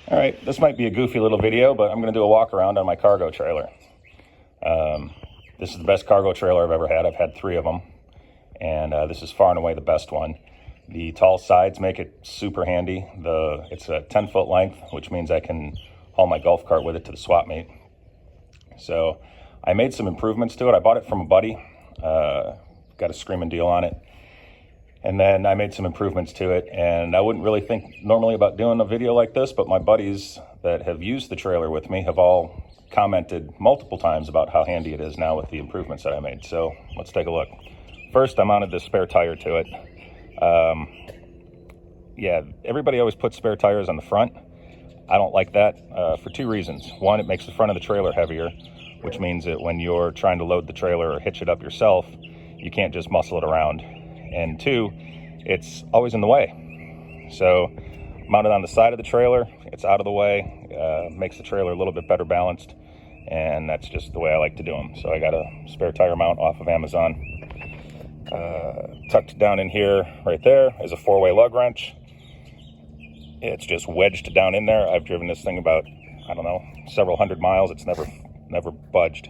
All right, this might be a goofy little video, but I'm going to do a walk around on my cargo trailer. This is the best cargo trailer I've ever had. I've had 3 of them, and this is far and away the best one. The tall sides make it super handy. It's a 10-foot length, which means I can haul my golf cart with it to the swap meet. So I made some improvements to it. I bought it from a buddy, got a screaming deal on it. And then I made some improvements to it, and I wouldn't really think normally about doing a video like this, but my buddies that have used the trailer with me have all commented multiple times about how handy it is now with the improvements that I made. So let's take a look. First, I mounted this spare tire to it. Yeah, everybody always puts spare tires on the front. I don't like that for 2 reasons. One, it makes the front of the trailer heavier, which means that when you're trying to load the trailer or hitch it up yourself, you can't just muscle it around. And 2, it's always in the way. So mounted on the side of the trailer, it's out of the way, makes the trailer a little bit better balanced, and that's just the way I like to do them. So I got a spare tire mount off of Amazon. Tucked down in here, right there, is a 4-way lug wrench. It's just wedged down in there. I've driven this thing about, I don't know, several hundred miles. It's never budged.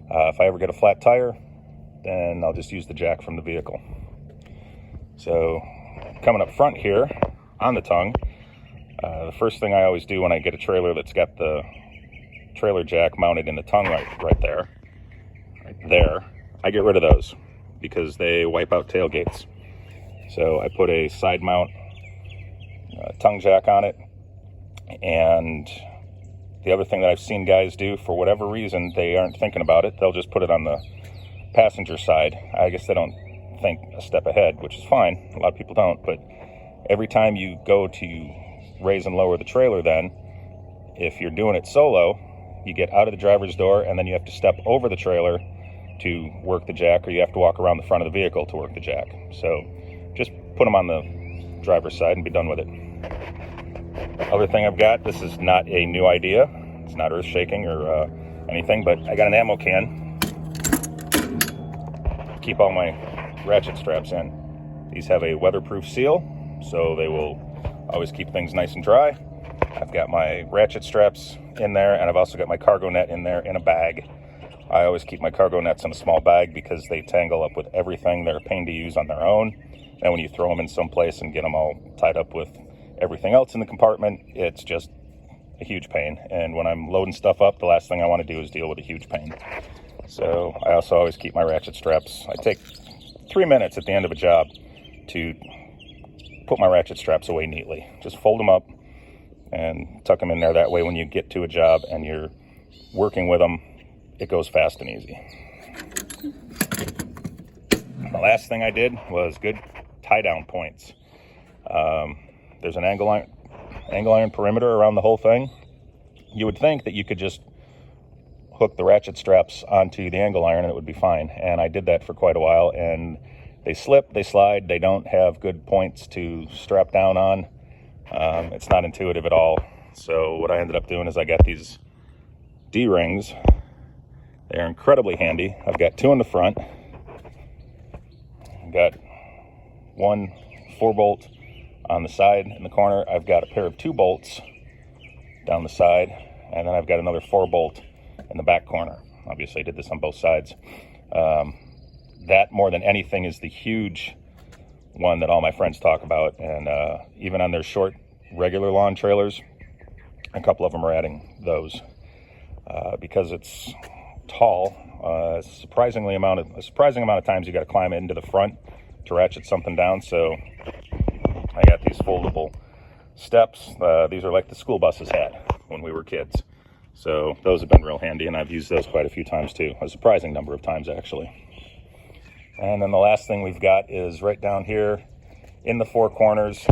If I ever get a flat tire, then I'll just use the jack from the vehicle. So coming up front here on the tongue, the first thing I always do when I get a trailer that's got the trailer jack mounted in the tongue right there, I get rid of those because they wipe out tailgates. So I put a side mount tongue jack on it. And the other thing that I've seen guys do, for whatever reason, they aren't thinking about it. They'll just put it on the passenger side. I guess they don't think a step ahead, which is fine. A lot of people don't, but every time you go to raise and lower the trailer, then if you're doing it solo, you get out of the driver's door and then you have to step over the trailer to work the jack, or you have to walk around the front of the vehicle to work the jack. So just put them on the driver's side and be done with it. Other thing I've got, this is not a new idea, it's not earth shaking or anything, but I got an ammo can to keep all my ratchet straps in. These have a weatherproof seal, so they will always keep things nice and dry. I've got my ratchet straps in there, and I've also got my cargo net in there in a bag. I always keep my cargo nets in a small bag because they tangle up with everything. They're a pain to use on their own, and when you throw them in someplace and get them all tied up with everything else in the compartment, it's just a huge pain. And when I'm loading stuff up, the last thing I want to do is deal with a huge pain. So I also always keep my ratchet straps. I take 3 minutes at the end of a job to put my ratchet straps away neatly. Just fold them up and tuck them in there. That way when you get to a job and you're working with them, it goes fast and easy. The last thing I did was good tie down points. There's an angle iron perimeter around the whole thing. You would think that you could just hook the ratchet straps onto the angle iron and it would be fine. And I did that for quite a while, and they slip, they slide, they don't have good points to strap down on. It's not intuitive at all. So what I ended up doing is I got these D-rings. They're incredibly handy. I've got 2 in the front. I've got 1 4-bolt on the side in the corner. I've got a pair of 2 bolts down the side, and then I've got another 4-bolt in the back corner. Obviously I did this on both sides. That more than anything is the huge one that all my friends talk about, and even on their short regular lawn trailers, a couple of them are adding those because it's tall. A surprising amount of times you got to climb into the front to ratchet something down. So I got these foldable steps. These are like the school buses had when we were kids. So those have been real handy, and I've used those quite a few times too. A surprising number of times, actually. And then the last thing we've got is right down here in the 4 corners.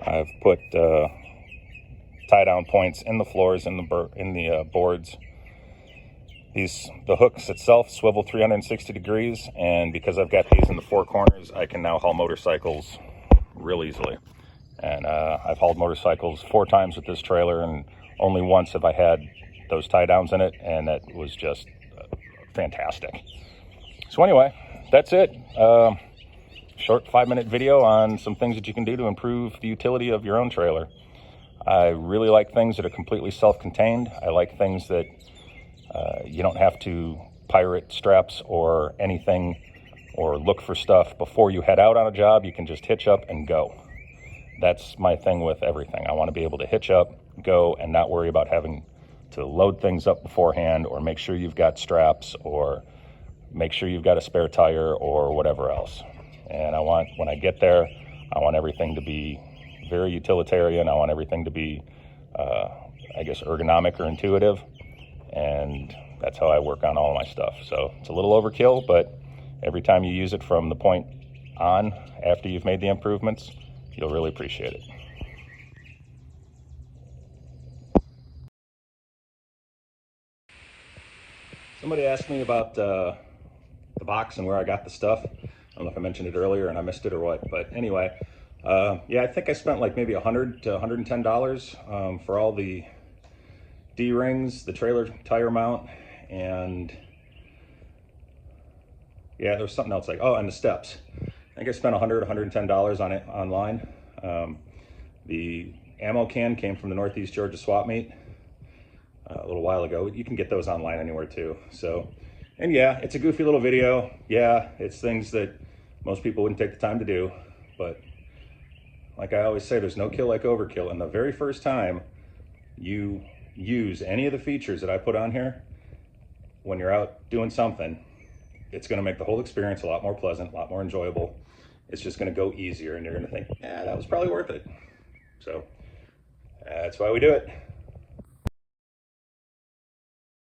I've put tie down points in the floors, in the boards. The hooks itself swivel 360 degrees, and because I've got these in the 4 corners, I can now haul motorcycles real easily. And I've hauled motorcycles 4 times with this trailer, and only once have I had those tie downs in it, and that was just fantastic. So anyway, that's it. Short 5-minute video on some things that you can do to improve the utility of your own trailer. I really like things that are completely self-contained. I like things that you don't have to pirate straps or anything or look for stuff before you head out on a job. You can just hitch up and go. That's my thing with everything. I want to be able to hitch up, go, and not worry about having to load things up beforehand or make sure you've got straps or make sure you've got a spare tire or whatever else. And I want, when I get there, I want everything to be very utilitarian. I want everything to be, I guess, ergonomic or intuitive. And that's how I work on all my stuff. So it's a little overkill, but every time you use it from the point on, after you've made the improvements, you'll really appreciate it. Somebody asked me about the box and where I got the stuff. I don't know if I mentioned it earlier and I missed it or what, but anyway, yeah, I think I spent like maybe $100 to $110 for all the D-rings, the trailer tire mount, and yeah, there was something else like, oh, and the steps. I think I spent $100, $110 on it online. The ammo can came from the Northeast Georgia swap meet a little while ago. You can get those online anywhere too. So, and yeah, it's a goofy little video. Yeah, it's things that most people wouldn't take the time to do, but like I always say, there's no kill like overkill. And the very first time you use any of the features that I put on here, when you're out doing something, it's going to make the whole experience a lot more pleasant, a lot more enjoyable. It's just going to go easier and you're going to think, yeah, that was probably worth it. So that's why we do it.